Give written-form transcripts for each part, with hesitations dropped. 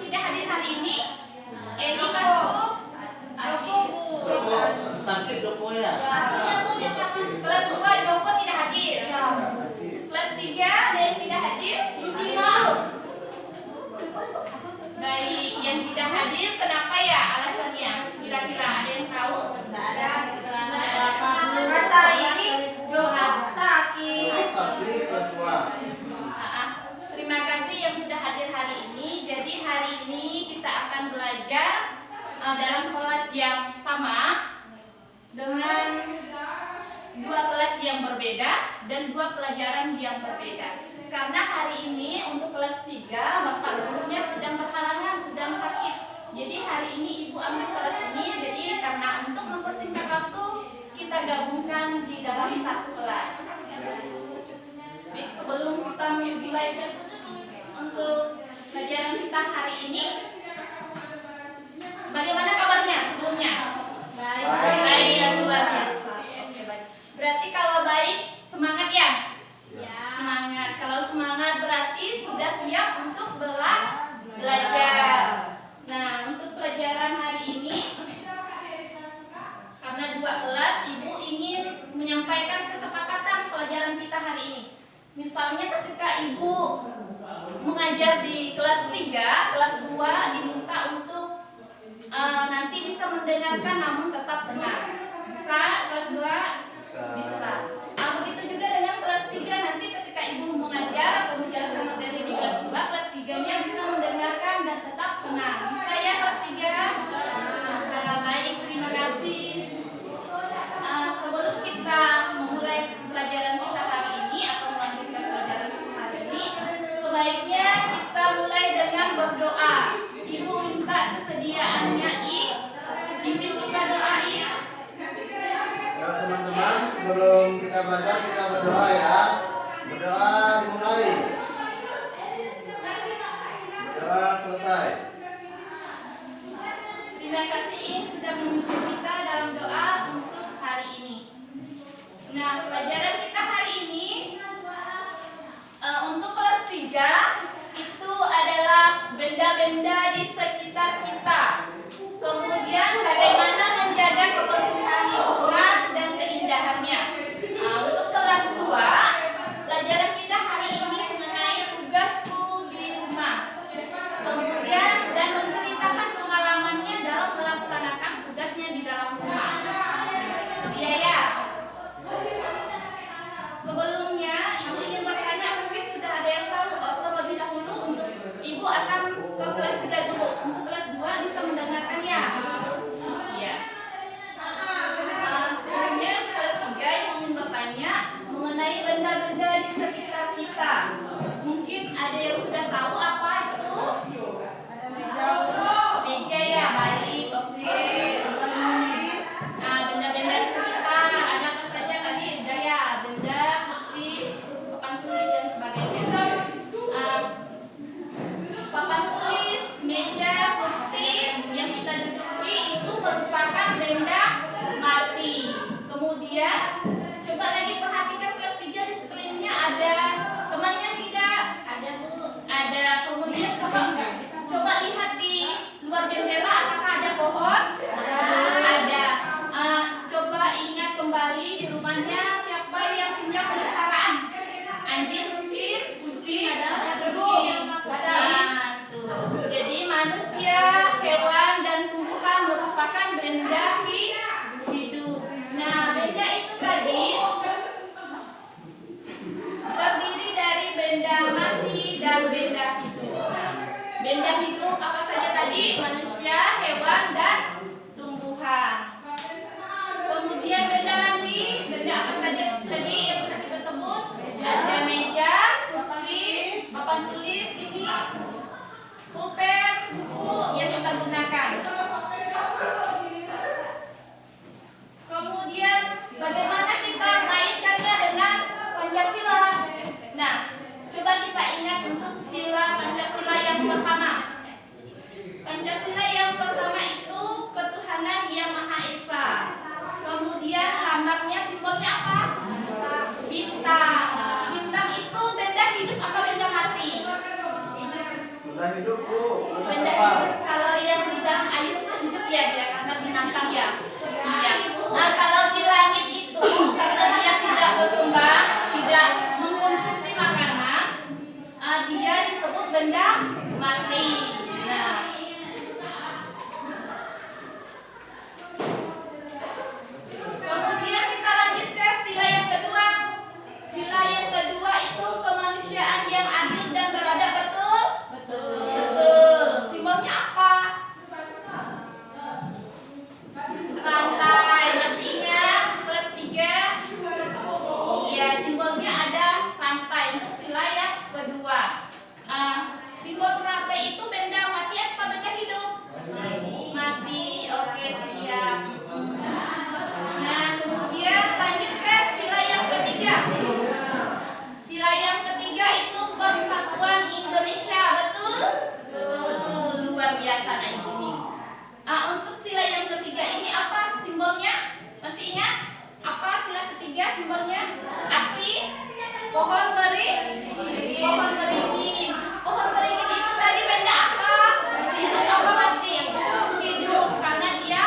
tidak hadir hari ini? Edi masuk. Joko sakit Joko ya. Kelas 2 Joko tidak hadir. Kelas 3 ada yang tidak hadir? Siti masuk. Baik, yang tidak hadir kenapa ya alasannya? Kira-kira ada yang tahu? Tidak ada. Kata ini Johan sakit. Sakit kelas 2. Terima kasih yang sudah hadir hari ini. Jadi hari ini kita akan belajar dalam kelas yang sama dengan 2 kelas yang berbeda dan 2 pelajaran yang berbeda. Karena hari ini untuk kelas 3 bapak gurunya sedang berhalangan, sedang sakit. Jadi hari ini ibu ambil kelas ini. Jadi karena untuk mempersingkat waktu kita gabungkan di dalam satu kelas. Baik, sebelum kita mulai untuk pelajaran kita hari ini, bagaimana kabarnya sebelumnya? Baik, luar biasa. Oke, baik. Berarti kalau baik, semangat ya? Semangat. Kalau semangat berarti sudah siap untuk belajar. Nah, untuk pelajaran hari ini, karena 2 kelas, ibu ingin menyampaikan kesepakatan pelajaran kita hari ini. Misalnya ketika ibu mengajar di kelas 3, kelas 2 diminta untuk nanti bisa mendengarkan namun tetap dengar. Bisa kelas 2? Bisa. Begitu juga dengan kelas 3, nanti ketika ibu mengajar atau menjelaskan materi di kelas 2, kelas 3-nya bisa mendengarkan dan tetap dengar. Bisa ya kelas 3? Bisa. Baik, terima kasih. Sebelum kita memulai pelajaran kita hari ini atau melanjutkan pelajaran kita hari ini, sebaiknya kita mulai dengan berdoa. Ibu minta kesediaannya pimpin kita doa ya. Ya teman-teman, sebelum kita belajar kita berdoa ya. Berdoa dimulai. Berdoa selesai. Terima kasih sudah memimpin kita dalam doa untuk hari ini. Nah, pelajaran kita hari ini untuk kelas 3 itu adalah benda-benda di sekitar kita. Kemudian bagaimana menjaga kebersihan lingkungan dan keindahannya. Nah, untuk kelas 2, pelajaran kita hari ini mengenai tugasku di rumah. Kemudian dan menceritakan pengalamannya dalam melaksanakan tugasnya di dalam rumah. Iya ya. Sebelumnya ibu ingin bertanya, mungkin sudah ada yang tahu terlebih dahulu untuk ibu akan ke kelas 3 dulu. Untuk kelas 2 bisa mendengarkan ya. Iya. Sebelumnya kelas 3 yang ingin bertanya mengenai benda-benda di sekitar kita. Mungkin ada yang sudah tahu apa itu? Meja ya, baik. Oke. Nah, benda-benda di sekitar ada apa saja tadi? Udah ya, benda, kursi, papan tulis dan sebagainya. Papan tulis, meja, kursi yang kita duduki itu merupakan benda mati. Kemudian coba lagi perhatikan kelas 3 di sekelilingnya ada temannya tidak? Ada tuh, ada. Kemudian coba lihat di luar jendela apakah ada pohon? Ada. Coba ingat kembali di rumahnya siapa yang punya peliharaan? Anjing mungkin, kucing, kucing. Nah, tuh. Jadi manusia, hewan dan tumbuhan merupakan benda hidup. Nah, benda itu tadi terdiri dari benda mati dan benda hidup. Nah, benda hidup apa saja tadi? Manusia, hewan dan tumbuhan. Kemudian benda mati, benda apa saja tadi yang sudah kita sebut? Ada meja, kursi, papan tulis, ini pulpen, buku yang kita gunakan. Kemudian bagaimana kita mengaitkannya dengan Pancasila? Nah, coba kita ingat untuk sila Pancasila yang pertama. Pancasila yang pertama itu ketuhanan yang Maha Esa. Kemudian lambangnya, simbolnya apa? Bintang. Bintang itu benda hidup apa benda mati? Benda hidup. Bu. Benda hidup kalau yang di dalam air itu hidup ya dia karena binatang ya. Iya. Nah kalau di langit itu karena dia tidak berkembang, tidak mengkonsumsi makanan, dia disebut benda mati. Nah, kemudian kita lanjut ke sila yang kedua. Sila yang kedua itu kemanusiaan yang adil dan beradab, betul? Betul. Simbolnya apa? Pantai. Masih ingat kelas 3? Iya, simbolnya ada pantai untuk sila yang kedua. Simbol rantai itu benda mati apa benda hidup? Mati. Oke, siap. Nah, kemudian lanjut ke sila yang ketiga. Sila yang ketiga itu Persatuan Indonesia, betul? Betul, luar biasa nah ini. Untuk sila yang ketiga ini apa simbolnya? Masih ingat? Apa sila ketiga simbolnya? Asih, pohon beringin. Pohon beringin. Pohon beringin itu tadi benda apa? Hidup apa mati? Hidup karena dia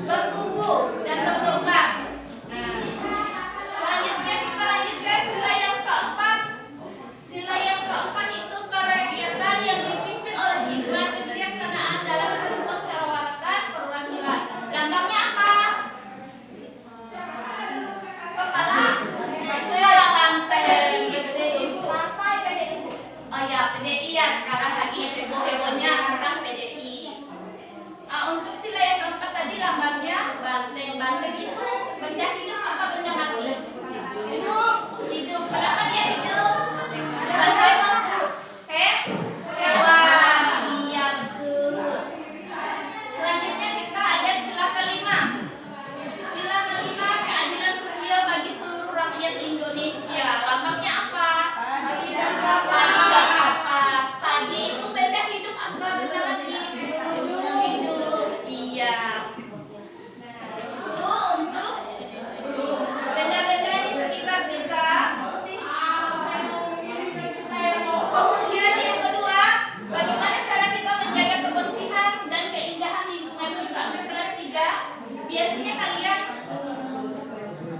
bertumbuh dan berkembang. Nah, selanjutnya kita lanjut ke sila yang keempat. Sila yang keempat itu kerakyatan yang dipimpin oleh hikmat kebijaksanaan dalam permusyawaratan perwakilan. Lambangnya apa? Kepala banteng. Oh ya, PDI ya sekarang lagi heboh-hebohnya tentang PDI. Untuk sila yang keempat tadi lambangnya banteng. Banteng itu benda hidup apa benda mati? Hidup. Hidup. Kenapa dia hidup? Banteng hewan. Iya betul. Selanjutnya kita ada sila kelima. Sila kelima keadilan sosial bagi seluruh rakyat Indonesia. Lambangnya apa? Padi dan kapas. Padi itu benda hidup apa benda mati? Hidup. Iya. Nah, untuk benda-benda di sekitar kita. Kemudian yang kedua, bagaimana cara kita menjaga kebersihan dan keindahan lingkungan kita? Untuk kelas 3, biasanya kalian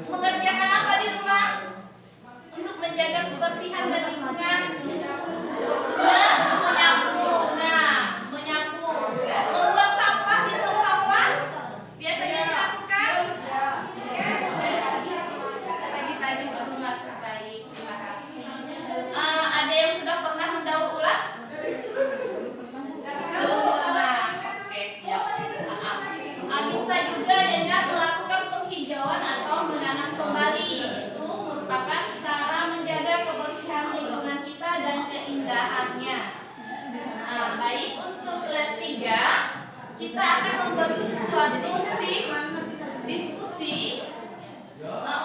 mengerjakan apa di rumah untuk menjaga kebersihan dan lingkungan? Menyapu. Membuang sampah di tong sampah biasanya dilakukan pagi-pagi sebelum masuk. Baik, terima kasih. Ada yang sudah pernah mendaur ulang? Belum pernah. Oke, siap. Bisa juga dengan melakukan penghijauan atau menanam kembali. Itu merupakan cara menjaga kebersihan lingkungan kita dan keindahannya. Baik, untuk kelas 3 kita akan membentuk suatu tim diskusi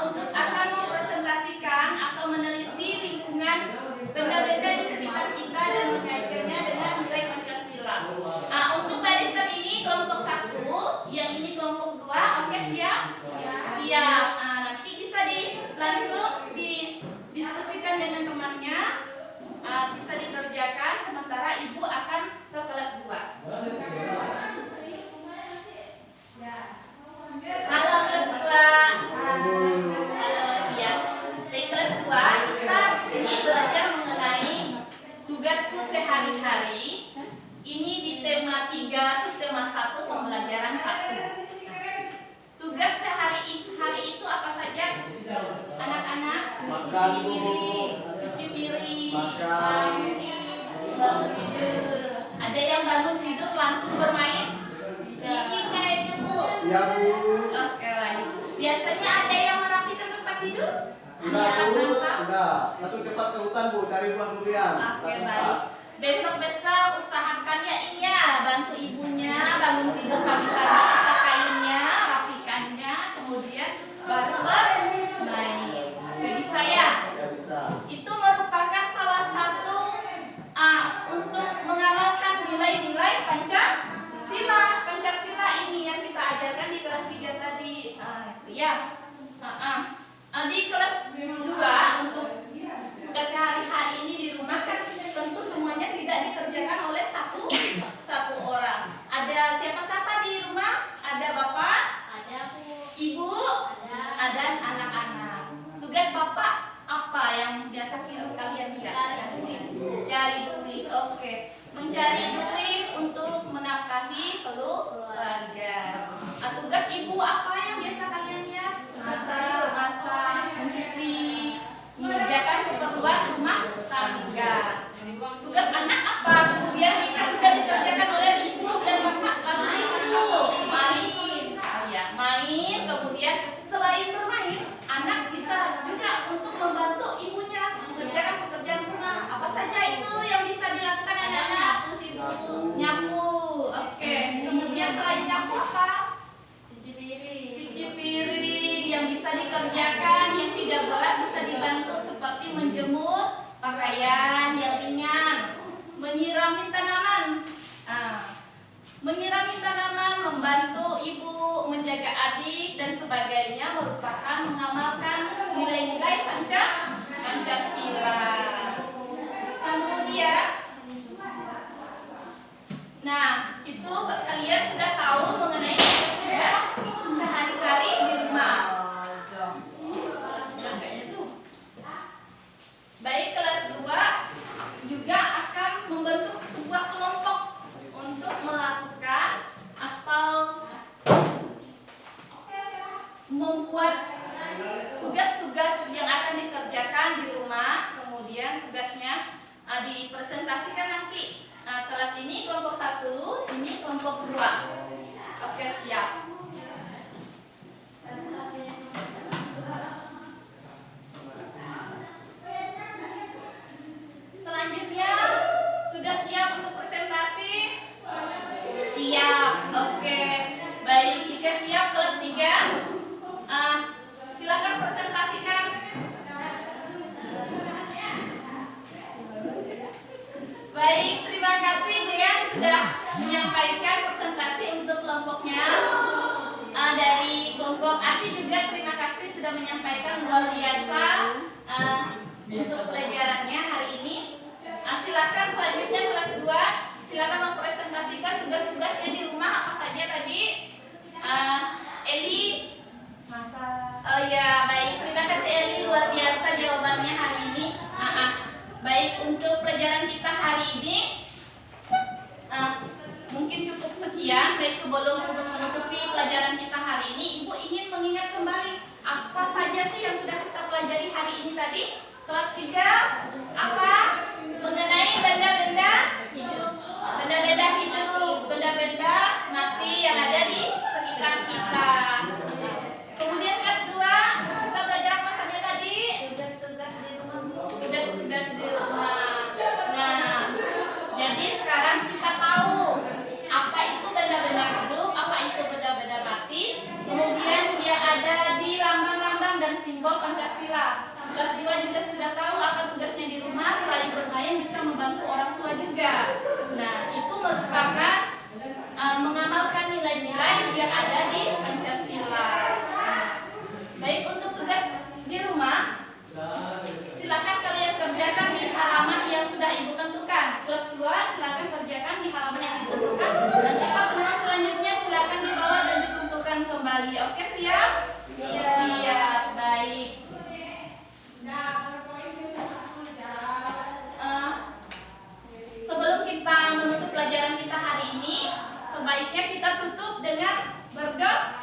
untuk akan mempresentasikan atau meneliti lingkungan benda-benda di sekitar kita dan mengaitkannya dengan nilai Pancasila. Untuk barisan ini kelompok 1, yang ini kelompok 2. Oke, siap? Siap. Nanti bisa langsung didiskusikan dengan temannya. Bisa dikerjakan sementara ibu akan ke kelas 2. Halo kelas 2. Halo, iya. Di kelas 2 kita di sini belajar mengenai tugasku sehari-hari. Ini di tema 3, subtema 1, pembelajaran 1. Tugas sehari-hari itu apa saja? Anak-anak? Makan, Bu. Cuci piring. Makan. Bangun tidur. Ada yang bangun tidur langsung bermain? Ini kayaknya Bu. Iya, Bu. Oke, baik. Biasanya ada yang merapikan tempat tidur? Udah, Bu. Udah. Langsung cepat ke hutan, Bu. Cari buah durian. Oke, Langsung baik. Pak. Besok-besok usahakan ya iya bantu ibunya bangun tidur pagi-pagi, angkat kainnya, rapikannya, kemudian baru bermain. Oke, bisa ya? Ya bisa. Itu merupakan salah satu untuk mengamalkan nilai-nilai Pancasila. Pancasila ini yang kita ajarkan di kelas 3 tadi. Ya. Di kelas 2 untuk sehari-hari ini di rumah kan tentu semuanya tidak dikerjakan oleh satu itu kalian sudah tahu mengenai tugas sehari-hari di rumah. Baik, kelas 2 juga akan membentuk sebuah kelompok untuk melakukan atau membuat tugas-tugas yang akan dikerjakan di rumah. Kemudian tugasnya dipresentasikan nanti. Kelas ini kelompok 1, ini kelompok 2. Oke, siap. Selanjutnya, sudah siap untuk presentasi? Siap. Oke. Baik, jika siap kelas 3, silakan presentasikan. Baik, terima kasih Dean sudah menyampaikan presentasi untuk kelompoknya. Dari kelompok ASI juga terima kasih sudah menyampaikan, luar biasa untuk pelajarannya hari ini. Silakan selanjutnya kelas 2, silakan mempresentasikan tugas-tugasnya di rumah apa saja tadi. Eli. Oh ya, baik. Terima kasih Eli, luar biasa jawabannya hari ini. Baik, untuk pelajaran kita hari ini mungkin cukup sekian. Baik, sebelum untuk menutupi pelajaran kita hari ini, Ibu ingin mengingat kembali apa saja sih yang sudah kita pelajari hari ini tadi. Kelas 3 apa? Mengenai benda-benda hidup. Benda-benda hidup, benda-benda mati yang ada di sekitar kita. Kemudian kelas 2 kita belajar apa saja tadi? Tugas-tugas di rumah. Tugas-tugas di rumah. Nah, jadi sekarang kita tahu apa itu benda-benda hidup, apa itu benda-benda mati. Kemudian dia ada di lambang-lambang dan simbol Pancasila. Kelas 2 juga sudah tahu apa tugasnya di rumah, selain bermain bisa membantu orang tua juga. Nah, itu merupakan mengamalkan nilai-nilai yang ada di Pancasila. Baik, untuk tugas di rumah, silakan kalian kerjakan di halaman yang sudah Ibu tentukan. Kelas 2 silakan kerjakan di halaman yang ditentukan. Nanti pertemuan selanjutnya silakan dibawa dan dikumpulkan kembali. Oke, siap? Iya. Siap, baik. Sebelum kita menutup pelajaran kita hari ini, sebaiknya kita tutup dengan berdoa.